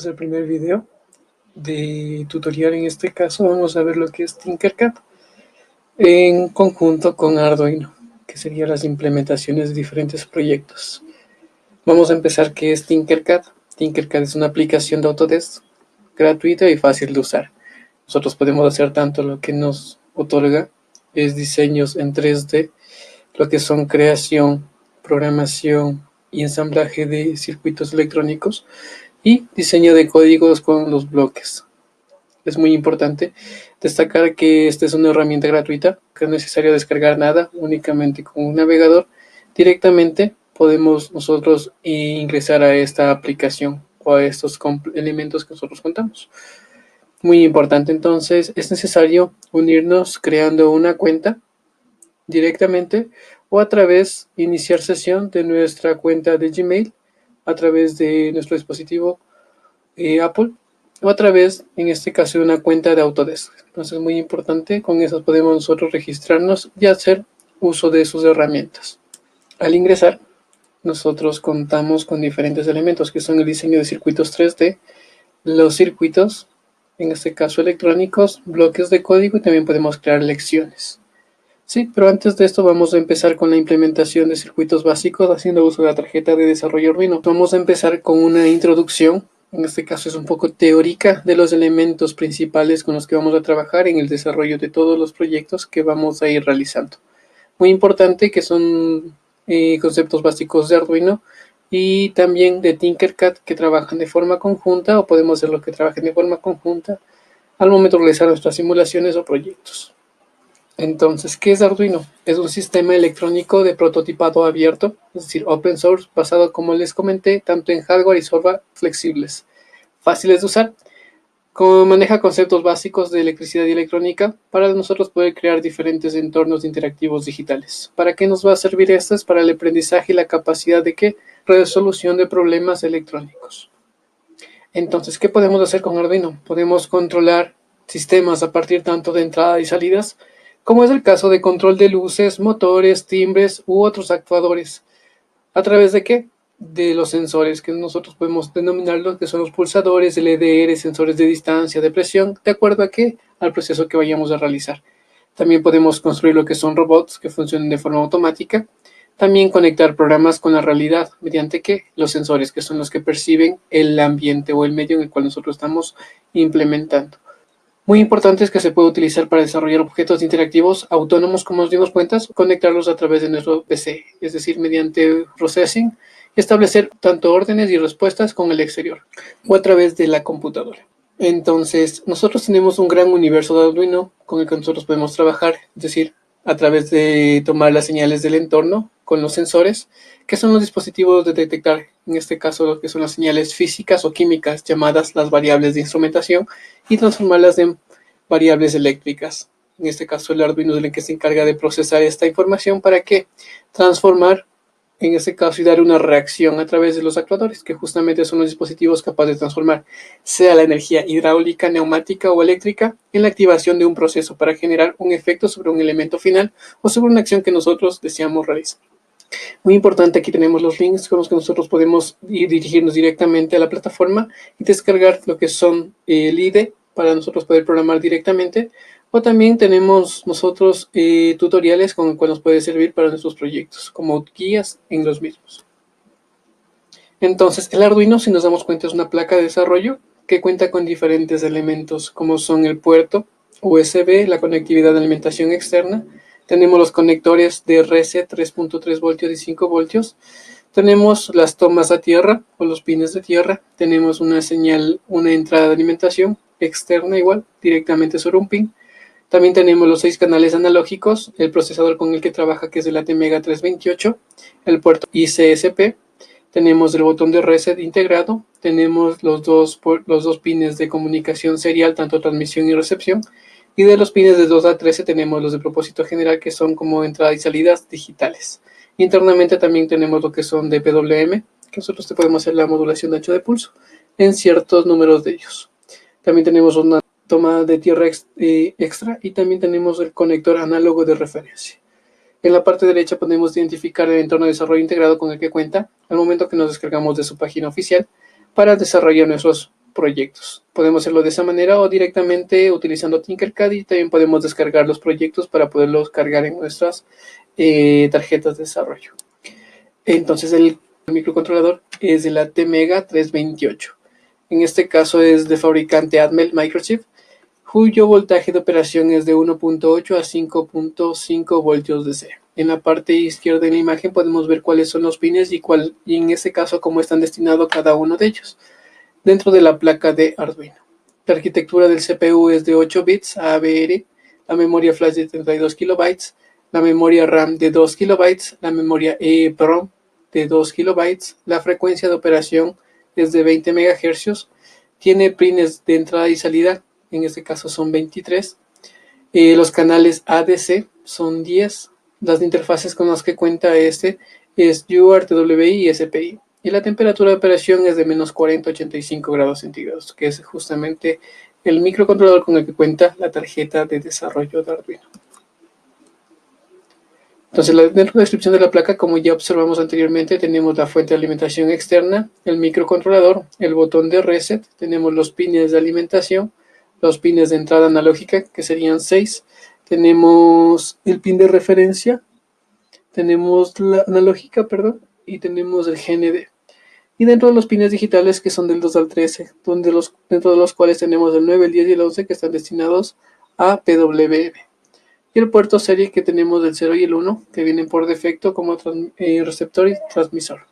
es el primer video de tutorial. En este caso vamos a ver lo que es Tinkercad en conjunto con Arduino, que serían las implementaciones de diferentes proyectos. Vamos a empezar. ¿Qué es Tinkercad? Tinkercad es una aplicación de Autodesk gratuita y fácil de usar. Nosotros podemos hacer tanto lo que nos otorga es diseños en 3D, lo que son creación, programación y ensamblaje de circuitos electrónicos y diseño de códigos con los bloques. Es muy importante destacar que esta es una herramienta gratuita, que no es necesario descargar nada, únicamente con un navegador directamente podemos nosotros ingresar a esta aplicación o a estos elementos que nosotros contamos. Muy importante, entonces es necesario unirnos creando una cuenta directamente o a través de iniciar sesión de nuestra cuenta de Gmail a través de nuestro dispositivo Apple o a través, en este caso, de una cuenta de Autodesk. Entonces es muy importante, con eso podemos nosotros registrarnos y hacer uso de sus herramientas. Al ingresar, nosotros contamos con diferentes elementos que son el diseño de circuitos 3D, los circuitos, en este caso electrónicos, bloques de código y también podemos crear lecciones. Sí, pero antes de esto vamos a empezar con la implementación de circuitos básicos haciendo uso de la tarjeta de desarrollo Arduino. Vamos a empezar con una introducción, en este caso es un poco teórica, de los elementos principales con los que vamos a trabajar en el desarrollo de todos los proyectos que vamos a ir realizando. Muy importante que son conceptos básicos de Arduino y también de Tinkercad que trabajan de forma conjunta o podemos hacer los que trabajen de forma conjunta al momento de realizar nuestras simulaciones o proyectos. Entonces, ¿qué es Arduino? Es un sistema electrónico de prototipado abierto, es decir, open source, basado, como les comenté, tanto en hardware y software flexibles, fáciles de usar, como maneja conceptos básicos de electricidad y electrónica para nosotros poder crear diferentes entornos interactivos digitales. ¿Para qué nos va a servir esto? Es para el aprendizaje y la capacidad de ¿qué? Resolución de problemas electrónicos. Entonces, ¿qué podemos hacer con Arduino? Podemos controlar sistemas a partir tanto de entrada y salidas, como es el caso de control de luces, motores, timbres u otros actuadores. ¿A través de qué? De los sensores, que nosotros podemos denominarlos, que son los pulsadores, LDR, sensores de distancia, de presión, de acuerdo a qué? Al proceso que vayamos a realizar. También podemos construir lo que son robots que funcionen de forma automática. También conectar programas con la realidad, mediante qué? Los sensores, que son los que perciben el ambiente o el medio en el cual nosotros estamos implementando. Muy importante es que se puede utilizar para desarrollar objetos interactivos autónomos, como nos dimos cuenta, conectarlos a través de nuestro PC, es decir, mediante processing, y establecer tanto órdenes y respuestas con el exterior, o a través de la computadora. Entonces, nosotros tenemos un gran universo de Arduino con el que nosotros podemos trabajar, es decir, a través de tomar las señales del entorno con los sensores, que son los dispositivos de detectar, en este caso, lo que son las señales físicas o químicas, llamadas las variables de instrumentación, y transformarlas en variables eléctricas. En este caso, el Arduino es el que se encarga de procesar esta información para que transformar, en este caso, y dar una reacción a través de los actuadores, que justamente son los dispositivos capaces de transformar, sea la energía hidráulica, neumática o eléctrica, en la activación de un proceso para generar un efecto sobre un elemento final o sobre una acción que nosotros deseamos realizar. Muy importante, aquí tenemos los links con los que nosotros podemos dirigirnos directamente a la plataforma y descargar lo que son el IDE para nosotros poder programar directamente, o también tenemos nosotros tutoriales con el cual nos puede servir para nuestros proyectos, como guías en los mismos. Entonces, el Arduino, si nos damos cuenta, es una placa de desarrollo que cuenta con diferentes elementos, como son el puerto USB, la conectividad de alimentación externa. Tenemos los conectores de reset 3.3 voltios y 5 voltios. Tenemos las tomas a tierra o los pines de tierra. Tenemos una señal, una entrada de alimentación externa igual, directamente sobre un pin. También tenemos los 6 canales analógicos, el procesador con el que trabaja, que es el ATmega 328, el puerto ICSP. Tenemos el botón de reset integrado. Tenemos los dos pines de comunicación serial, tanto transmisión y recepción. Y de los pines de 2 a 13 tenemos los de propósito general, que son como entradas y salidas digitales. Internamente también tenemos lo que son de PWM, que nosotros podemos hacer la modulación de ancho de pulso en ciertos números de ellos. También tenemos una toma de tierra extra y también tenemos el conector análogo de referencia. En la parte derecha podemos identificar el entorno de desarrollo integrado con el que cuenta al momento que nos descargamos de su página oficial para desarrollar nuestros proyectos. Podemos hacerlo de esa manera o directamente utilizando Tinkercad, y también podemos descargar los proyectos para poderlos cargar en nuestras tarjetas de desarrollo. Entonces el microcontrolador es de la T-Mega 328. En este caso es de fabricante Atmel Microchip, cuyo voltaje de operación es de 1.8 a 5.5 voltios DC. En la parte izquierda de la imagen podemos ver cuáles son los pines y en este caso cómo están destinados cada uno de ellos dentro de la placa de Arduino. La arquitectura del CPU es de 8 bits ABR, la memoria flash de 32 KB, la memoria RAM de 2 KB, la memoria EEPROM de 2 KB, la frecuencia de operación es de 20 MHz, tiene pines de entrada y salida, en este caso son 23, los canales ADC son 10, las interfaces con las que cuenta este es UART, TWI y SPI. Y la temperatura de operación es de menos 40 a 85 grados centígrados, que es justamente el microcontrolador con el que cuenta la tarjeta de desarrollo de Arduino. Entonces, dentro de la descripción de la placa, como ya observamos anteriormente, tenemos la fuente de alimentación externa, el microcontrolador, el botón de reset, tenemos los pines de alimentación, los pines de entrada analógica, que serían 6, tenemos el pin de referencia, tenemos la analógica, y tenemos el GND. Y dentro de los pines digitales, que son del 2 al 13, dentro de los cuales tenemos el 9, el 10 y el 11, que están destinados a PWM. Y el puerto serie, que tenemos el 0 y el 1, que vienen por defecto como receptor y transmisor.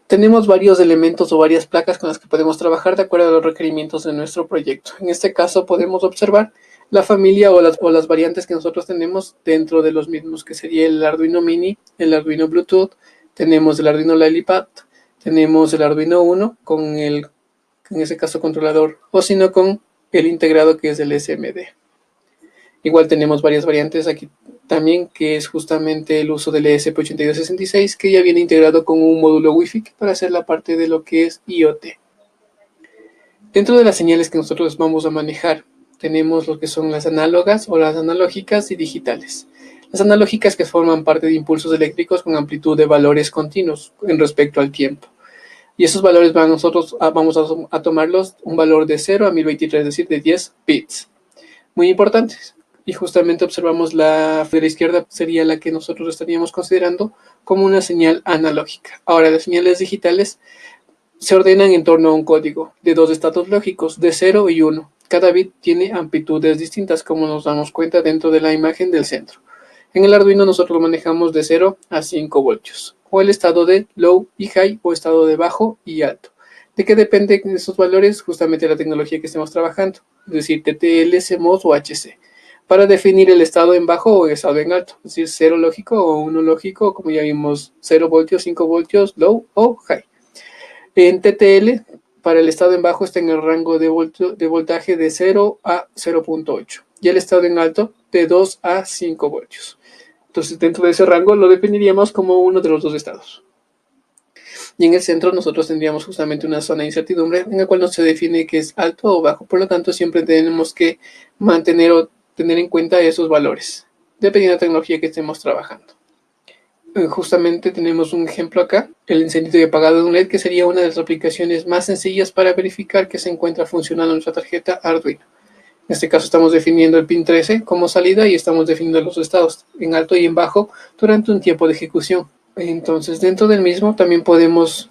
Tenemos varios elementos o varias placas con las que podemos trabajar de acuerdo a los requerimientos de nuestro proyecto. En este caso podemos observar la familia o las variantes que nosotros tenemos dentro de los mismos, que sería el Arduino Mini, el Arduino Bluetooth, tenemos el Arduino Lilipad, tenemos el Arduino Uno con en ese caso controlador, o si no con el integrado, que es el SMD. Igual tenemos varias variantes aquí también, que es justamente el uso del ESP8266, que ya viene integrado con un módulo Wi-Fi para hacer la parte de lo que es IoT. Dentro de las señales que nosotros vamos a manejar, tenemos lo que son las análogas o las analógicas y digitales. Las analógicas, que forman parte de impulsos eléctricos con amplitud de valores continuos en respecto al tiempo. Y esos valores nosotros vamos a tomarlos un valor de 0 a 1023, es decir, de 10 bits. Muy importantes. Y justamente observamos la de la izquierda, sería la que nosotros estaríamos considerando como una señal analógica. Ahora, las señales digitales se ordenan en torno a un código de dos estados lógicos, de 0 y 1. Cada bit tiene amplitudes distintas, como nos damos cuenta dentro de la imagen del centro. En el Arduino nosotros lo manejamos de 0 a 5 voltios, o el estado de low y high, o estado de bajo y alto. ¿De qué depende de esos valores? Justamente la tecnología que estemos trabajando, es decir, TTL, CMOS o HC, para definir el estado en bajo o el estado en alto, es decir, 0 lógico o 1 lógico, como ya vimos, 0 voltios, 5 voltios, low o high. En TTL, para el estado en bajo está en el rango de voltaje de 0 a 0.8 y el estado en alto de 2 a 5 voltios. Entonces, dentro de ese rango lo definiríamos como uno de los dos estados. Y en el centro nosotros tendríamos justamente una zona de incertidumbre en la cual no se define que es alto o bajo. Por lo tanto, siempre tenemos que mantener o tener en cuenta esos valores, dependiendo de la tecnología que estemos trabajando. Justamente tenemos un ejemplo acá, el encendido y apagado de un LED, que sería una de las aplicaciones más sencillas para verificar que se encuentra funcionando nuestra tarjeta Arduino. En este caso estamos definiendo el pin 13 como salida y estamos definiendo los estados en alto y en bajo durante un tiempo de ejecución. Entonces, dentro del mismo también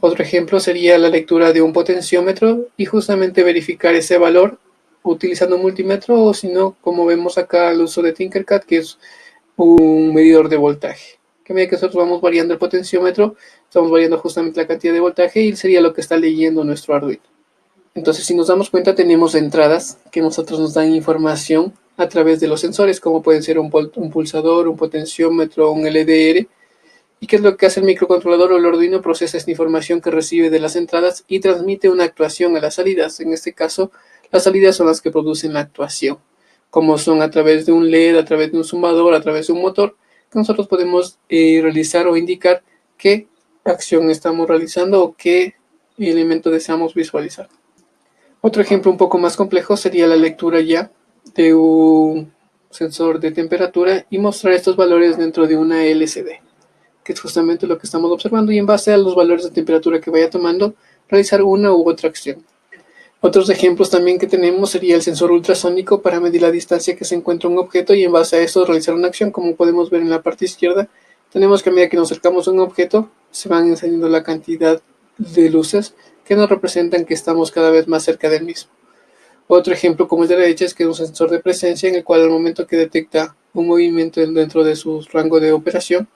otro ejemplo sería la lectura de un potenciómetro y justamente verificar ese valor utilizando un multímetro, o si no, como vemos acá, el uso de Tinkercad, que es un medidor de voltaje. Que a medida que nosotros vamos variando el potenciómetro, estamos variando justamente la cantidad de voltaje y sería lo que está leyendo nuestro Arduino. Entonces, si nos damos cuenta, tenemos entradas que nosotros nos dan información a través de los sensores, como pueden ser un pulsador, un potenciómetro, un LDR. ¿Y qué es lo que hace el microcontrolador o el Arduino? Procesa esta información que recibe de las entradas y transmite una actuación a las salidas. En este caso, las salidas son las que producen la actuación, como son a través de un LED, a través de un sumador, a través de un motor, que nosotros podemos realizar o indicar qué acción estamos realizando o qué elemento deseamos visualizar. Otro ejemplo un poco más complejo sería la lectura ya de un sensor de temperatura y mostrar estos valores dentro de una LCD, que es justamente lo que estamos observando, y en base a los valores de temperatura que vaya tomando, realizar una u otra acción. Otros ejemplos también que tenemos sería el sensor ultrasónico para medir la distancia que se encuentra un objeto y en base a eso realizar una acción. Como podemos ver en la parte izquierda, tenemos que a medida que nos acercamos a un objeto se van encendiendo la cantidad de luces que nos representan que estamos cada vez más cerca del mismo. Otro ejemplo como el de la derecha es que es un sensor de presencia en el cual al momento que detecta un movimiento dentro de su rango de operación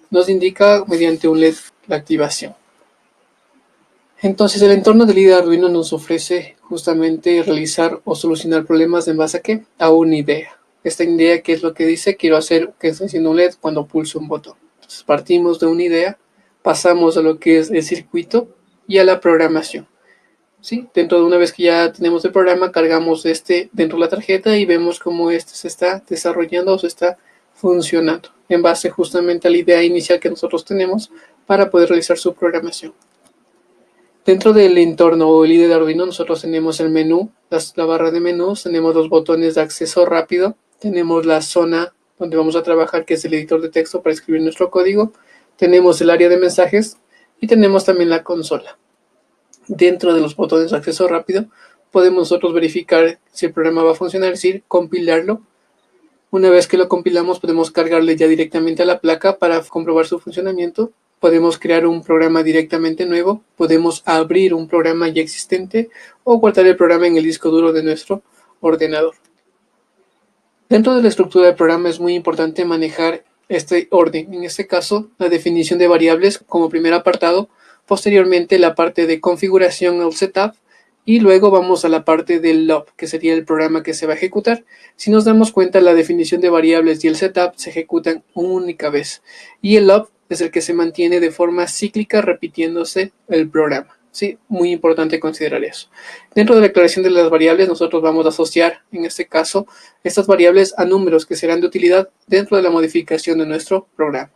nos indica mediante un LED la activación. Entonces el entorno del IDE Arduino nos ofrece justamente realizar o solucionar problemas en base a ¿qué? A una idea. Esta idea, ¿qué es lo que dice? Quiero hacer que esté haciendo un LED cuando pulso un botón. Entonces partimos de una idea, pasamos a lo que es el circuito y a la programación. ¿Sí? Dentro de una vez que ya tenemos el programa, cargamos este dentro de la tarjeta y vemos cómo este se está desarrollando o se está funcionando en base justamente a la idea inicial que nosotros tenemos para poder realizar su programación. Dentro del entorno o el IDE de Arduino nosotros tenemos el menú, la barra de menús, tenemos los botones de acceso rápido, tenemos la zona donde vamos a trabajar que es el editor de texto para escribir nuestro código, tenemos el área de mensajes y tenemos también la consola. Dentro de los botones de acceso rápido podemos nosotros verificar si el programa va a funcionar, es decir, compilarlo. Una vez que lo compilamos podemos cargarle ya directamente a la placa para comprobar su funcionamiento. Podemos crear un programa directamente nuevo, podemos abrir un programa ya existente o guardar el programa en el disco duro de nuestro ordenador. Dentro de la estructura del programa es muy importante manejar este orden, en este caso la definición de variables como primer apartado, posteriormente la parte de configuración o setup y luego vamos a la parte del loop, que sería el programa que se va a ejecutar. Si nos damos cuenta, la definición de variables y el setup se ejecutan una única vez y el loop es el que se mantiene de forma cíclica repitiéndose el programa. Sí, muy importante considerar eso. Dentro de la declaración de las variables, nosotros vamos a asociar, en este caso, estas variables a números que serán de utilidad dentro de la modificación de nuestro programa.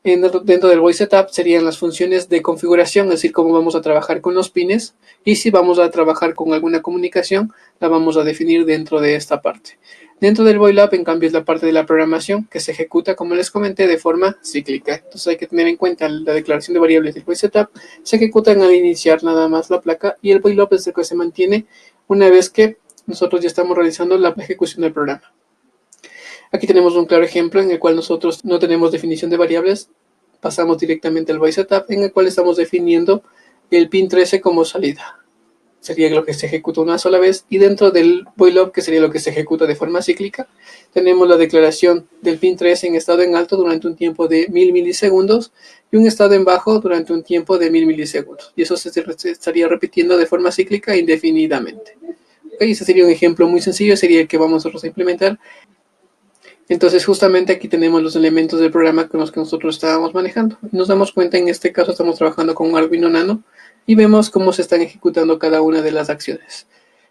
Dentro del void setup serían las funciones de configuración, es decir, cómo vamos a trabajar con los pines, y si vamos a trabajar con alguna comunicación, la vamos a definir dentro de esta parte. Dentro del void loop, en cambio, es la parte de la programación que se ejecuta, como les comenté, de forma cíclica. Entonces hay que tener en cuenta la declaración de variables del void setup, se ejecutan al iniciar nada más la placa, y el void loop es el que se mantiene una vez que nosotros ya estamos realizando la ejecución del programa. Aquí tenemos un claro ejemplo en el cual nosotros no tenemos definición de variables, pasamos directamente al void setup en el cual estamos definiendo el pin 13 como salida. Sería lo que se ejecuta una sola vez y dentro del void loop, que sería lo que se ejecuta de forma cíclica, tenemos la declaración del pin 13 en estado en alto durante un tiempo de 1000 milisegundos y un estado en bajo durante un tiempo de 1000 milisegundos. Y eso se estaría repitiendo de forma cíclica indefinidamente. Okay, ese sería un ejemplo muy sencillo, sería el que vamos nosotros a implementar. Entonces justamente aquí tenemos los elementos del programa con los que nosotros estábamos manejando. Nos damos cuenta, en este caso estamos trabajando con un Arduino Nano y vemos cómo se están ejecutando cada una de las acciones.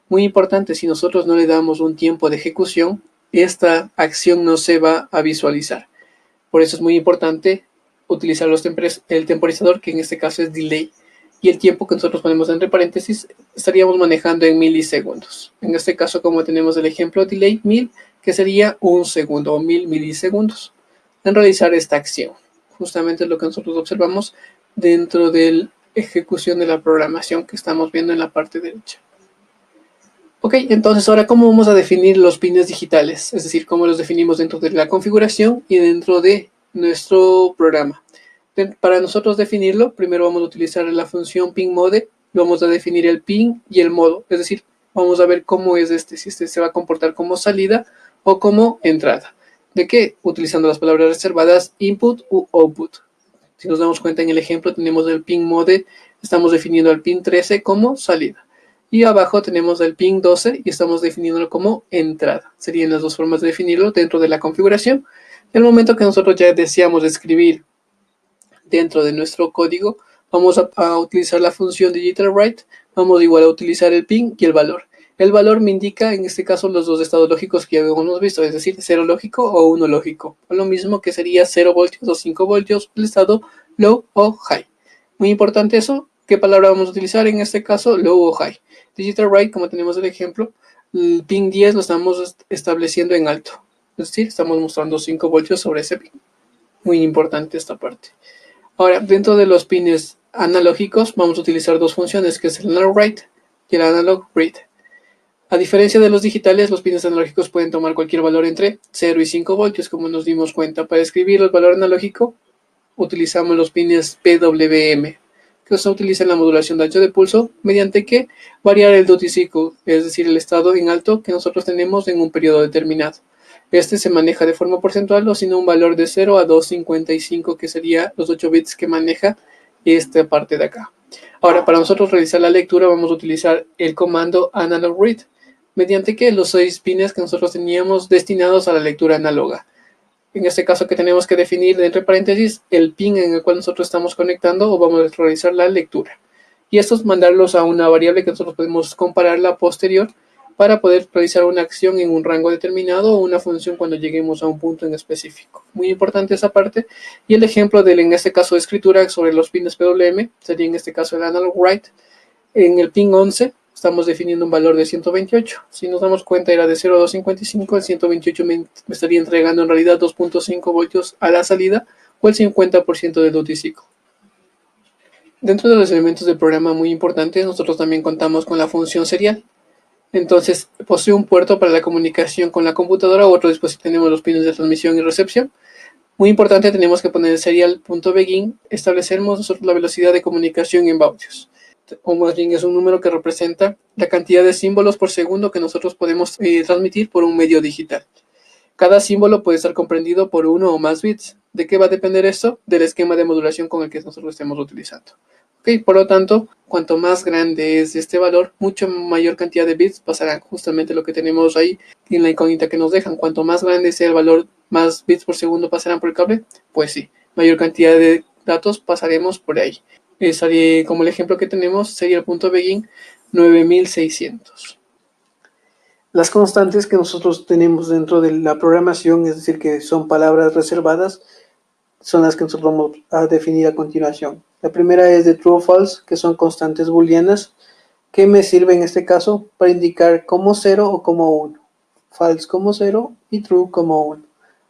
Muy importante, si nosotros no le damos un tiempo de ejecución, esta acción no se va a visualizar. Por eso es muy importante utilizar el temporizador, que en este caso es delay, y el tiempo que nosotros ponemos entre paréntesis estaríamos manejando en milisegundos. En este caso, como tenemos el ejemplo delay 1000, que sería un segundo o 1000 milisegundos en realizar esta acción. Justamente es lo que nosotros observamos dentro de la ejecución de la programación que estamos viendo en la parte derecha. Ok, entonces ahora, ¿cómo vamos a definir los pines digitales? Es decir, ¿cómo los definimos dentro de la configuración y dentro de nuestro programa? Para nosotros definirlo, primero vamos a utilizar la función pinMode, vamos a definir el pin y el modo, es decir, vamos a ver cómo es si este se va a comportar como salida o como entrada. ¿De qué? Utilizando las palabras reservadas input u output. Si nos damos cuenta en el ejemplo, tenemos el pinMode, estamos definiendo el pin 13 como salida. Y abajo tenemos el pin 12 y estamos definiéndolo como entrada. Serían las dos formas de definirlo dentro de la configuración. En el momento que nosotros ya deseamos escribir dentro de nuestro código, vamos a utilizar la función digitalWrite, vamos igual a utilizar el pin y el valor. El valor me indica, en este caso, los dos estados lógicos que ya hemos visto, es decir, 0 lógico o 1 lógico. Lo mismo que sería 0 voltios o 5 voltios, el estado low o high. Muy importante eso. ¿Qué palabra vamos a utilizar? En este caso, low o high. DigitalWrite, como tenemos el ejemplo, el pin 10 lo estamos estableciendo en alto. Es decir, estamos mostrando 5 voltios sobre ese pin. Muy importante esta parte. Ahora, dentro de los pines analógicos vamos a utilizar dos funciones, que es el analog write y el analog read. A diferencia de los digitales, los pines analógicos pueden tomar cualquier valor entre 0 y 5 voltios, como nos dimos cuenta. Para escribir el valor analógico utilizamos los pines PWM, que se utiliza en la modulación de ancho de pulso, mediante que variar el duty cycle, es decir, el estado en alto que nosotros tenemos en un periodo determinado. Este se maneja de forma porcentual o sino un valor de 0 a 255, que sería los 8 bits que maneja esta parte de acá. Ahora, para nosotros realizar la lectura vamos a utilizar el comando analog read, mediante que los 6 pines que nosotros teníamos destinados a la lectura análoga. En este caso que tenemos que definir entre paréntesis el pin en el cual nosotros estamos conectando o vamos a realizar la lectura. Y estos mandarlos a una variable que nosotros podemos compararla posterior para poder realizar una acción en un rango determinado o una función cuando lleguemos a un punto en específico. Muy importante esa parte. Y el ejemplo del, en este caso, de escritura sobre los pines PWM sería en este caso el analog write. En el pin 11 estamos definiendo un valor de 128. Si nos damos cuenta era de 0 a 255, el 128 me estaría entregando en realidad 2.5 voltios a la salida o el 50% del duty cycle. Dentro de los elementos del programa muy importantes, nosotros también contamos con la función serial. Entonces, posee un puerto para la comunicación con la computadora u otro dispositivo. Tenemos los pines de transmisión y recepción. Muy importante, tenemos que poner el serial.begin. Establecemos nosotros la velocidad de comunicación en baudios. O más bien es un número que representa la cantidad de símbolos por segundo que nosotros podemos transmitir por un medio digital. Cada símbolo puede estar comprendido por uno o más bits. ¿De qué va a depender esto? Del esquema de modulación con el que nosotros estemos utilizando. Por lo tanto, cuanto más grande es este valor, mucho mayor cantidad de bits pasarán. Justamente lo que tenemos ahí en la incógnita que nos dejan. Cuanto más grande sea el valor, más bits por segundo pasarán por el cable. Pues sí, mayor cantidad de datos pasaremos por ahí. Como el ejemplo que tenemos sería el punto begin 9600. Las constantes que nosotros tenemos dentro de la programación, es decir, que son palabras reservadas, son las que nosotros vamos a definir a continuación. La primera es de true o false, que son constantes booleanas, que me sirve en este caso para indicar como 0 o como 1. False como 0 y true como 1.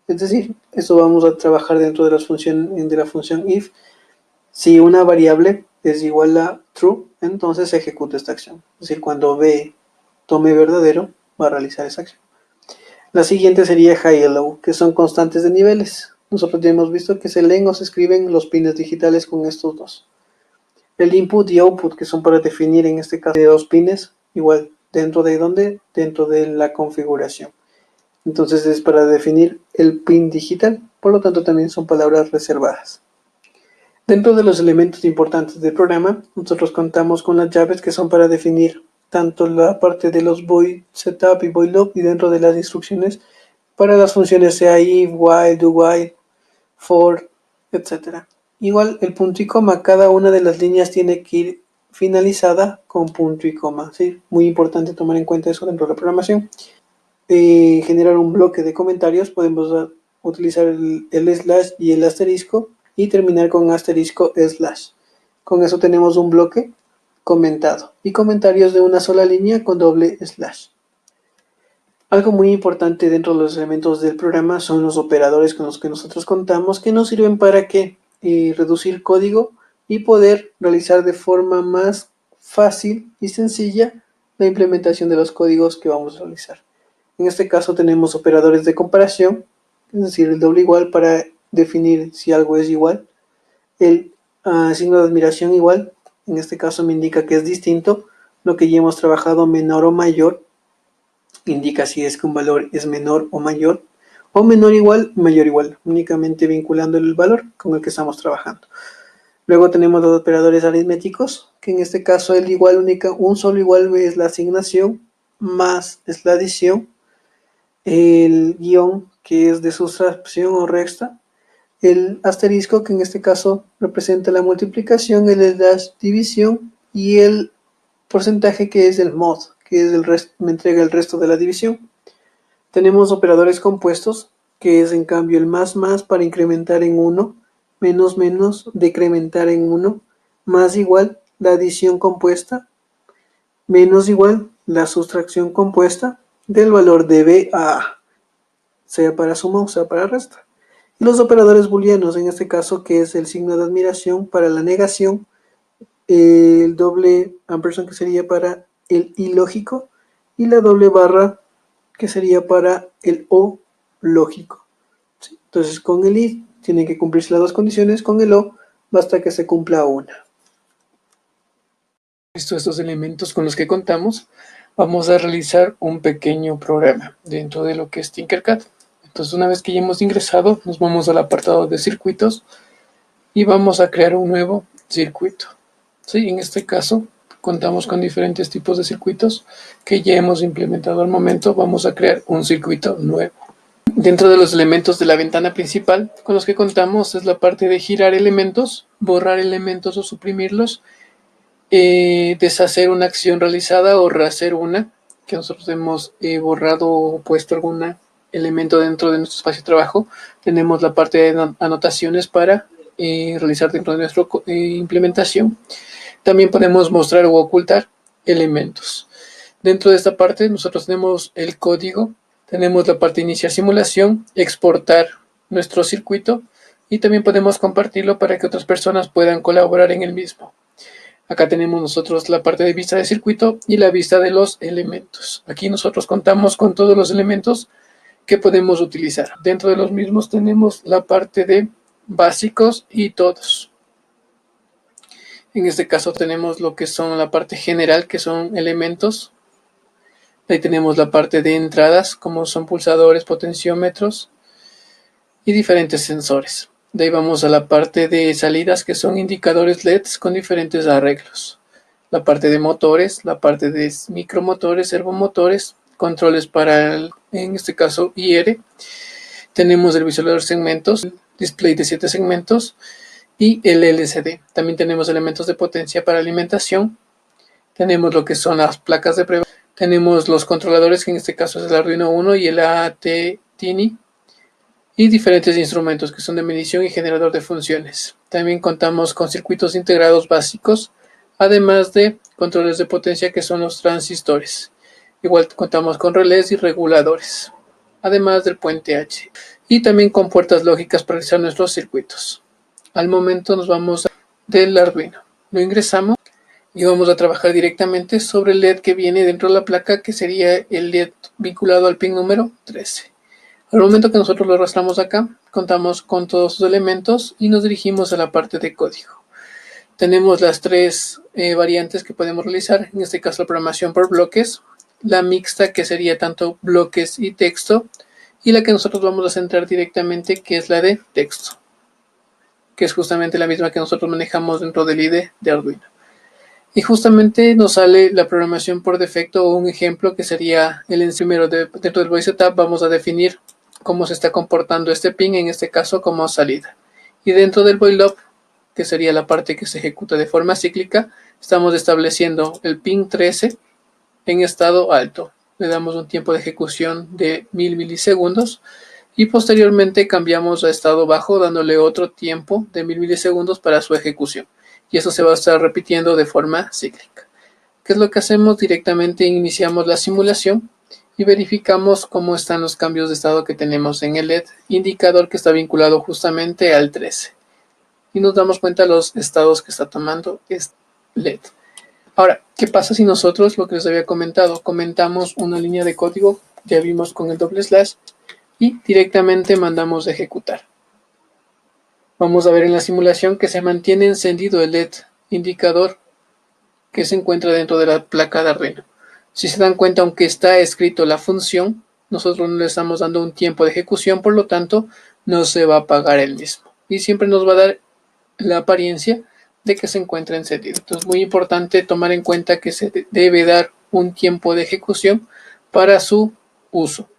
Es decir, esto vamos a trabajar dentro de la función if. Si una variable es igual a true, entonces se ejecuta esta acción. Es decir, cuando b tome verdadero, va a realizar esa acción. La siguiente sería high y low, que son constantes de niveles. Nosotros ya hemos visto que se leen o se escriben los pines digitales con estos dos. El input y output, que son para definir en este caso de dos pines, igual, ¿dentro de dónde? Dentro de la configuración. Entonces es para definir el pin digital, por lo tanto también son palabras reservadas. Dentro de los elementos importantes del programa, nosotros contamos con las llaves que son para definir tanto la parte de los void setup y void loop, y dentro de las instrucciones para las funciones sea if, while, do while, for, etc. Igual el punto y coma, cada una de las líneas tiene que ir finalizada con punto y coma, ¿sí? Muy importante tomar en cuenta eso dentro de la programación. Generar un bloque de comentarios, podemos utilizar el slash y el asterisco y terminar con asterisco slash. Con eso tenemos un bloque comentado y comentarios de una sola línea con doble slash. Algo muy importante dentro de los elementos del programa son los operadores con los que nosotros contamos, que nos sirven para reducir código y poder realizar de forma más fácil y sencilla la implementación de los códigos que vamos a realizar. En este caso tenemos operadores de comparación, es decir, el doble igual para definir si algo es igual, el signo de admiración igual, en este caso me indica que es distinto, lo que ya hemos trabajado menor o mayor, indica si es que un valor es menor o menor igual, mayor igual, únicamente vinculando el valor con el que estamos trabajando. Luego tenemos los operadores aritméticos, que en este caso el igual un solo igual es la asignación, más es la adición, el guión que es de sustracción o resta, el asterisco que en este caso representa la multiplicación, el slash división y el porcentaje que es el mod, que es me entrega el resto de la división. Tenemos operadores compuestos, que es en cambio el más para incrementar en 1, menos decrementar en 1, más igual la adición compuesta, menos igual la sustracción compuesta del valor de b a a, sea para suma o sea para resta. Y los operadores booleanos, en este caso, que es el signo de admiración para la negación, el doble ampersand que sería para el i lógico y la doble barra que sería para el o lógico. ¿Sí? Entonces con el i tienen que cumplirse las dos condiciones, con el o basta que se cumpla una. Visto estos elementos con los que contamos, vamos a realizar un pequeño programa dentro de lo que es Tinkercad. Entonces una vez que ya hemos ingresado, nos vamos al apartado de circuitos y vamos a crear un nuevo circuito. ¿Sí? En este caso contamos con diferentes tipos de circuitos que ya hemos implementado al momento. Vamos a crear un circuito nuevo. Dentro de los elementos de la ventana principal con los que contamos es la parte de girar elementos, borrar elementos o suprimirlos, deshacer una acción realizada o rehacer una, que nosotros hemos borrado o puesto algún elemento dentro de nuestro espacio de trabajo. Tenemos la parte de anotaciones para realizar dentro de nuestra implementación. También podemos mostrar o ocultar elementos. Dentro de esta parte nosotros tenemos el código, tenemos la parte de iniciar simulación, exportar nuestro circuito y también podemos compartirlo para que otras personas puedan colaborar en el mismo. Acá tenemos nosotros la parte de vista de circuito y la vista de los elementos. Aquí nosotros contamos con todos los elementos que podemos utilizar. Dentro de los mismos tenemos la parte de básicos y todos. En este caso tenemos lo que son la parte general, que son elementos. Ahí tenemos la parte de entradas, como son pulsadores, potenciómetros y diferentes sensores. De ahí vamos a la parte de salidas, que son indicadores LEDs con diferentes arreglos. La parte de motores, la parte de micromotores, servomotores, controles para, en este caso, IR. Tenemos el visualizador de segmentos, display de 7 segmentos y el LCD. También tenemos elementos de potencia para alimentación. Tenemos lo que son las placas de prueba. Tenemos los controladores, que en este caso es el Arduino Uno y el AT-Tiny. Y diferentes instrumentos que son de medición y generador de funciones. También contamos con circuitos integrados básicos, además de controles de potencia, que son los transistores. Igual contamos con relés y reguladores, además del puente H. Y también con puertas lógicas para realizar nuestros circuitos. Al momento nos vamos del Arduino. Lo ingresamos y vamos a trabajar directamente sobre el LED que viene dentro de la placa, que sería el LED vinculado al pin número 13. Al momento que nosotros lo arrastramos acá, contamos con todos sus elementos y nos dirigimos a la parte de código. Tenemos las tres variantes que podemos realizar, en este caso la programación por bloques, la mixta, que sería tanto bloques y texto, y la que nosotros vamos a centrar directamente, que es la de texto, que es justamente la misma que nosotros manejamos dentro del IDE de Arduino. Y justamente nos sale la programación por defecto o un ejemplo que sería el primero. Dentro del voice setup vamos a definir cómo se está comportando este pin, en este caso como salida. Y dentro del while loop, que sería la parte que se ejecuta de forma cíclica, estamos estableciendo el pin 13 en estado alto. Le damos un tiempo de ejecución de 1000 milisegundos y posteriormente cambiamos a estado bajo dándole otro tiempo de 1000 milisegundos para su ejecución. Y eso se va a estar repitiendo de forma cíclica. ¿Qué es lo que hacemos? Directamente iniciamos la simulación y verificamos cómo están los cambios de estado que tenemos en el LED, indicador que está vinculado justamente al 13. Y nos damos cuenta de los estados que está tomando este LED. Ahora, ¿qué pasa si nosotros, lo que les había comentado, comentamos una línea de código, ya vimos con el doble slash, y directamente mandamos a ejecutar? Vamos a ver en la simulación que se mantiene encendido el LED indicador que se encuentra dentro de la placa de Arduino. Si se dan cuenta, aunque está escrito la función, nosotros no le estamos dando un tiempo de ejecución, por lo tanto no se va a apagar el mismo. Y siempre nos va a dar la apariencia de que se encuentra encendido. Entonces es muy importante tomar en cuenta que se debe dar un tiempo de ejecución para su uso.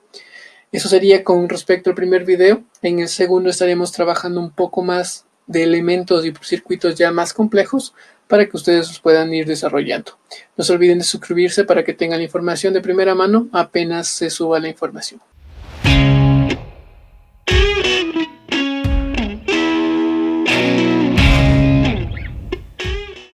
Eso sería con respecto al primer video. En el segundo estaremos trabajando un poco más de elementos y circuitos ya más complejos para que ustedes los puedan ir desarrollando. No se olviden de suscribirse para que tengan la información de primera mano apenas se suba la información.